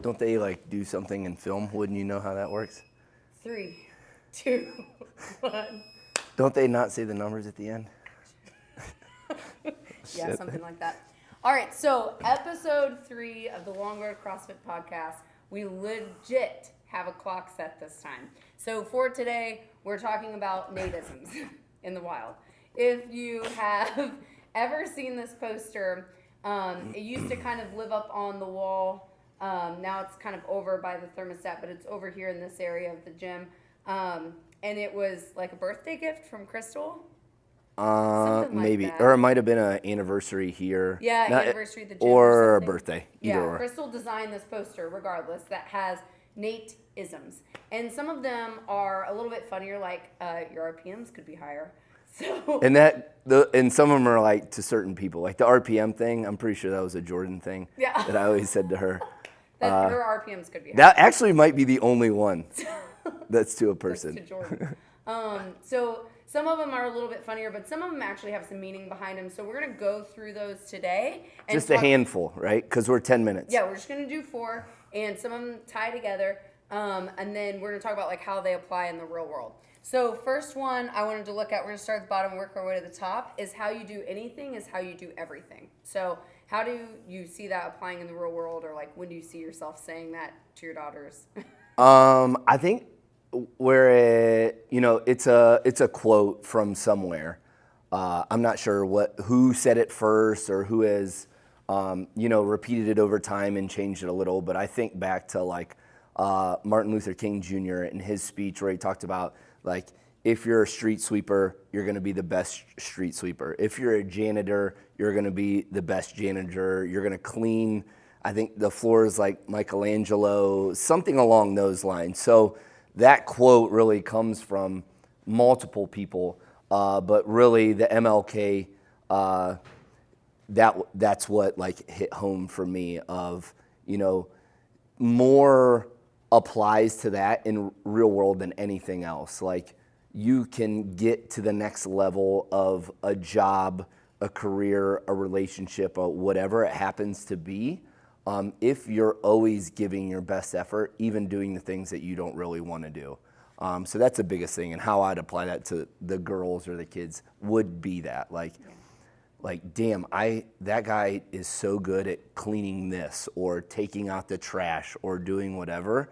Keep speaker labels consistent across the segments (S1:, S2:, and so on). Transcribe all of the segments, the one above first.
S1: Don't they like do something in film? Wouldn't you know how that works?
S2: 3, 2, 1.
S1: Don't they not say the numbers at the end?
S2: Yeah, something like that. All right, so episode 3 of the Long Road CrossFit podcast. We legit have a clock set this time. So for today, we're talking about Nate-isms in the wild. If you have ever seen this poster, it used to kind of live up on the wall. Now it's kind of over by the thermostat, but it's over here in this area of the gym. And it was like a birthday gift from Crystal.
S1: Maybe.
S2: Like
S1: or it might have been an anniversary here.
S2: Yeah, anniversary at the gym.
S1: Or a birthday. Either or.
S2: Crystal designed this poster, regardless, that has Nate-isms. And some of them are a little bit funnier, like your RPMs could be higher. So.
S1: And some of them are like to certain people. Like the RPM thing, I'm pretty sure that was a Jordan thing.
S2: Yeah.
S1: That I always said to her.
S2: That her RPMs could be higher.
S1: That actually might be the only one that's to a person.
S2: That's to Jordan. So some of them are a little bit funnier, but some of them actually have some meaning behind them. So we're going to go through those today. And
S1: just a handful, right? Because we're 10 minutes.
S2: Yeah, we're just going to do 4, and some of them tie together. And then we're going to talk about like how they apply in the real world. So first one I wanted to look at, we're going to start at the bottom and work our way to the top, is how you do anything is how you do everything. So how do you see that applying in the real world, or like when do you see yourself saying that to your daughters?
S1: I think it's a quote from somewhere. I'm not sure who said it first or who has, repeated it over time and changed it a little. But I think back to like Martin Luther King Jr. in his speech where he talked about like, if you're a street sweeper, you're going to be the best street sweeper. If you're a janitor, you're going to be the best janitor. You're going to clean, I think, the floors like Michelangelo, something along those lines. So that quote really comes from multiple people, but really the MLK, that's what like hit home for me of, more applies to that in real world than anything else. Like you can get to the next level of a job, a career, a relationship, or whatever it happens to be, if you're always giving your best effort, even doing the things that you don't really want to do. So that's the biggest thing, and how I'd apply that to the girls or the kids would be that. Like, damn, that guy is so good at cleaning this or taking out the trash or doing whatever,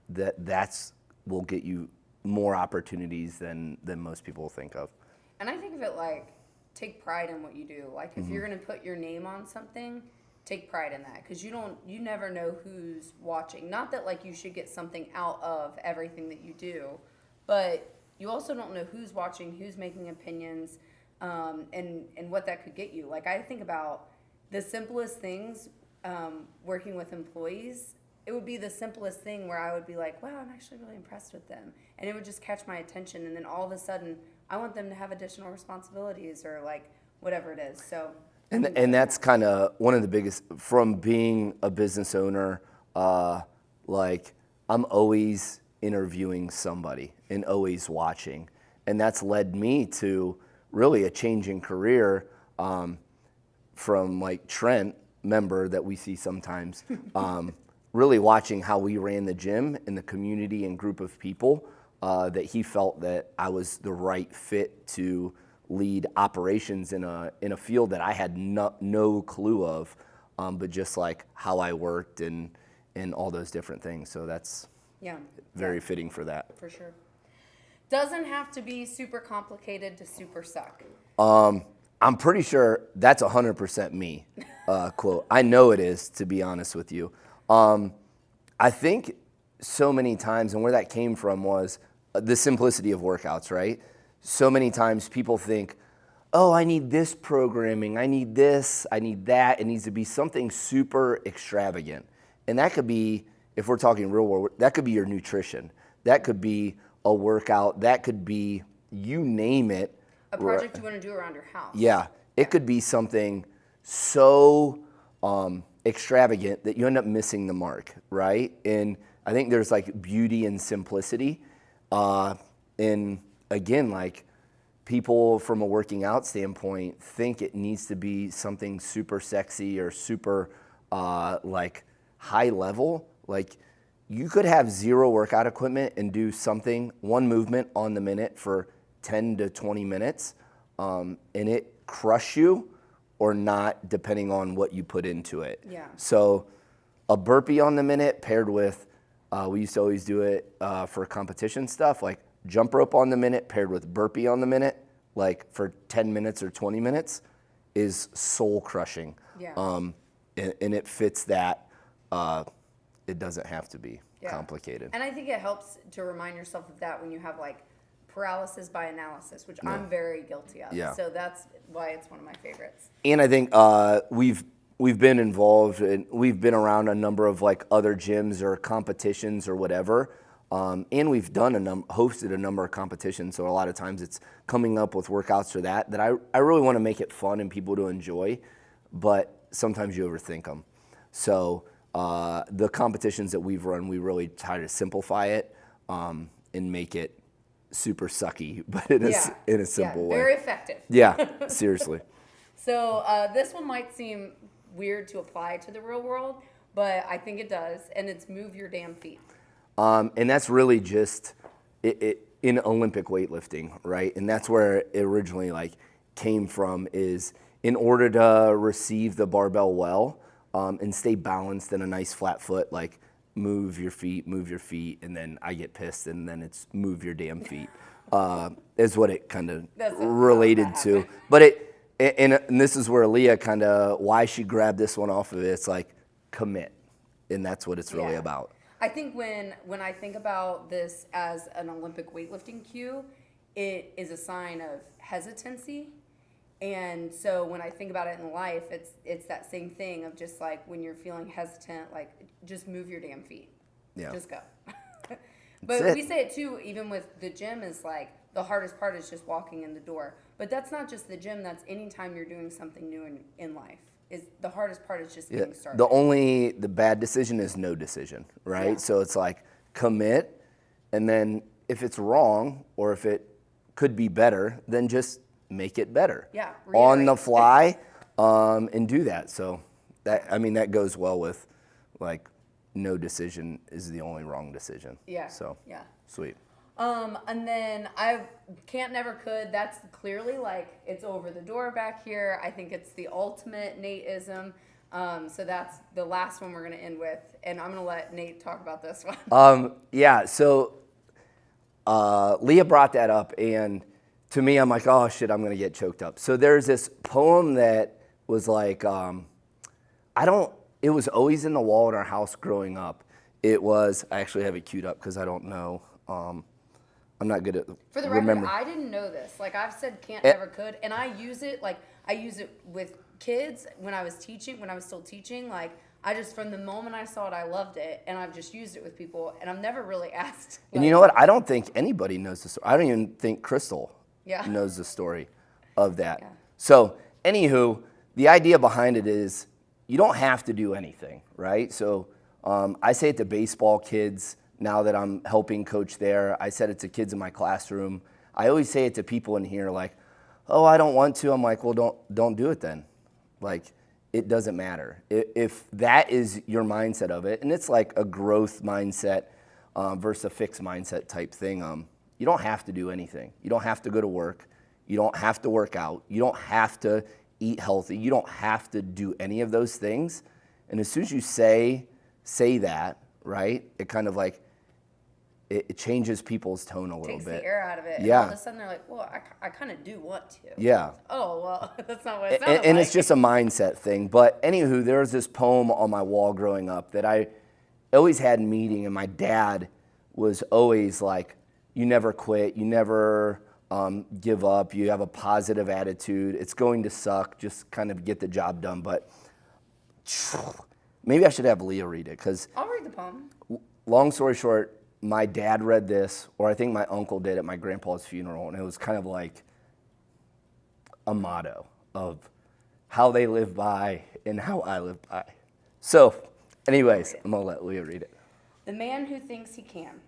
S1: that's will get you more opportunities than most people think of.
S2: And I think of it like, take pride in what you do. Like if you're going to put your name on something, take pride in that, because you never know who's watching. Not that like you should get something out of everything that you do, but you also don't know who's watching, who's making opinions, and what that could get you. Like I think about the simplest things, working with employees. It would be the simplest thing where I would be like, wow, I'm actually really impressed with them. And it would just catch my attention. And then all of a sudden, I want them to have additional responsibilities or like whatever it is. So.
S1: And that's kind of one of the biggest, from being a business owner, like I'm always interviewing somebody and always watching. And that's led me to really a change in career, from like Trent, member that we see sometimes, really watching how we ran the gym and the community and group of people, that he felt that I was the right fit to lead operations in a field that I had no clue of, but just like how I worked and all those different things. So that's very fitting for that.
S2: For sure. Doesn't have to be super complicated to super suck.
S1: I'm pretty sure that's 100% me, quote. I know it is, to be honest with you. I think so many times, and where that came from was the simplicity of workouts, right? So many times people think, oh, I need this programming, I need this, I need that. It needs to be something super extravagant. And that could be, if we're talking real world, that could be your nutrition. That could be a workout. That could be, you name it.
S2: A project you want to do around your house.
S1: Yeah. It could be something so extravagant that you end up missing the mark, right? And I think there's like beauty and simplicity. And again, like people from a working out standpoint think it needs to be something super sexy or super like high level, like you could have zero workout equipment and do something, one movement on the minute for 10 to 20 minutes, and it crush you or not, depending on what you put into it.
S2: Yeah.
S1: So a burpee on the minute paired with, we used to always do it for competition stuff, like jump rope on the minute paired with burpee on the minute, like for 10 minutes or 20 minutes, is soul crushing.
S2: Yeah.
S1: And it fits that. It doesn't have to be complicated.
S2: And I think it helps to remind yourself of that when you have like paralysis by analysis, which I'm very guilty of.
S1: Yeah.
S2: So that's why it's one of my favorites.
S1: And I think we've been involved and we've been around a number of like other gyms or competitions or whatever. And we've done hosted a number of competitions. So a lot of times it's coming up with workouts for that I really want to make it fun and people to enjoy, but sometimes you overthink them. So the competitions that we've run, we really try to simplify it and make it super sucky, but in a simple way.
S2: Very effective.
S1: Yeah, seriously.
S2: So this one might seem weird to apply to the real world, but I think it does, and it's move your damn feet.
S1: And that's really just in Olympic weightlifting, right? And that's where it originally like came from, is in order to receive the barbell well and stay balanced in a nice flat foot, like move your feet, and then I get pissed, and then it's move your damn feet, is what it kind of related to. But and this is where Leah kind of, why she grabbed this one off of it, it's like commit, and that's what it's really about.
S2: I think when I think about this as an Olympic weightlifting cue, it is a sign of hesitancy. And so when I think about it in life, it's that same thing of just like when you're feeling hesitant, like just move your damn feet. Yeah. Just go. But we say it too, even with the gym, is like the hardest part is just walking in the door. But that's not just the gym, that's anytime you're doing something new in life. Is the hardest part is just getting started. The bad decision is no decision, right? Yeah.
S1: So it's like commit, and then if it's wrong or if it could be better, then just make it better.
S2: Yeah.
S1: On the fly, and do that. So that goes well with like no decision is the only wrong decision.
S2: Yeah.
S1: So sweet.
S2: And then I can't, never, could. That's clearly like it's over the door back here. I think it's the ultimate Nate-ism. So that's the last one we're going to end with. And I'm going to let Nate talk about this one.
S1: So Leah brought that up, and to me, I'm like, oh shit, I'm going to get choked up. So there's this poem that was like, it was always in the wall in our house growing up. I actually have it queued up because I don't know. I'm not good at
S2: For the record, I didn't know this. Like I've said can't, never, could, and I use it with kids when I was still teaching. Like I just, from the moment I saw it, I loved it, and I've just used it with people, and I've never really asked.
S1: And you know what? I don't think anybody knows the story. I don't even think Crystal knows the story of that. Yeah. So, anywho, the idea behind it is you don't have to do anything, right? So, I say it to baseball kids now that I'm helping coach there. I said it to kids in my classroom. I always say it to people in here, like, oh, I don't want to. I'm like, well, don't do it then. Like, it doesn't matter. If that is your mindset of it, and it's like a growth mindset versus a fixed mindset type thing, you don't have to do anything. You don't have to go to work. You don't have to work out. You don't have to eat healthy. You don't have to do any of those things. And as soon as you say that, right, it kind of like, it changes people's tone a little bit. Takes
S2: the air out of it.
S1: Yeah.
S2: And all of a sudden they're like, well, I kind of do want to.
S1: Yeah.
S2: Oh, well, that's not what it sounded
S1: and it's just a mindset thing. But anywho, there was this poem on my wall growing up that I always had in meeting, and my dad was always like, you never quit, you never give up, you have a positive attitude, it's going to suck, just kind of get the job done. But maybe I should have Leah read it, because
S2: I'll read the poem.
S1: Long story short, my dad read this, or I think my uncle did at my grandpa's funeral, and it was kind of like a motto of how they live by and how I live by. So, anyways, I'm gonna let Leah read it.
S2: The man who thinks he can.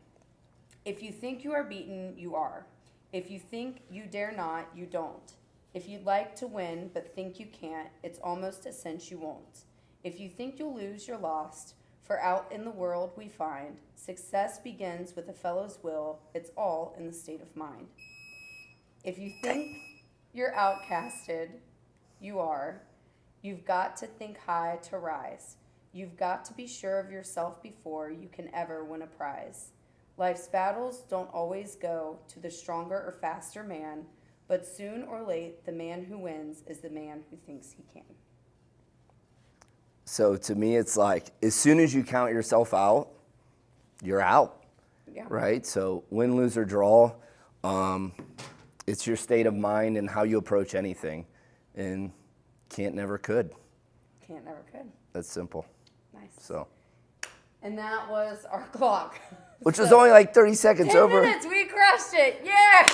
S2: If you think you are beaten, you are. If you think you dare not, you don't. If you'd like to win but think you can't, it's almost a cinch you won't. If you think you'll lose, you're lost. For out in the world we find success begins with a fellow's will. It's all in the state of mind. If you think you're outcasted, you are. You've got to think high to rise. You've got to be sure of yourself before you can ever win a prize. Life's battles don't always go to the stronger or faster man, but soon or late, the man who wins is the man who thinks he can.
S1: So to me, it's like, as soon as you count yourself out, you're out, right? So win, lose, or draw, it's your state of mind and how you approach anything. And can't, never, could.
S2: Can't, never, could.
S1: That's simple.
S2: Nice.
S1: So.
S2: And that was our clock.
S1: Which was only like 30 seconds
S2: 10
S1: over.
S2: 10 minutes, we crushed it, yeah!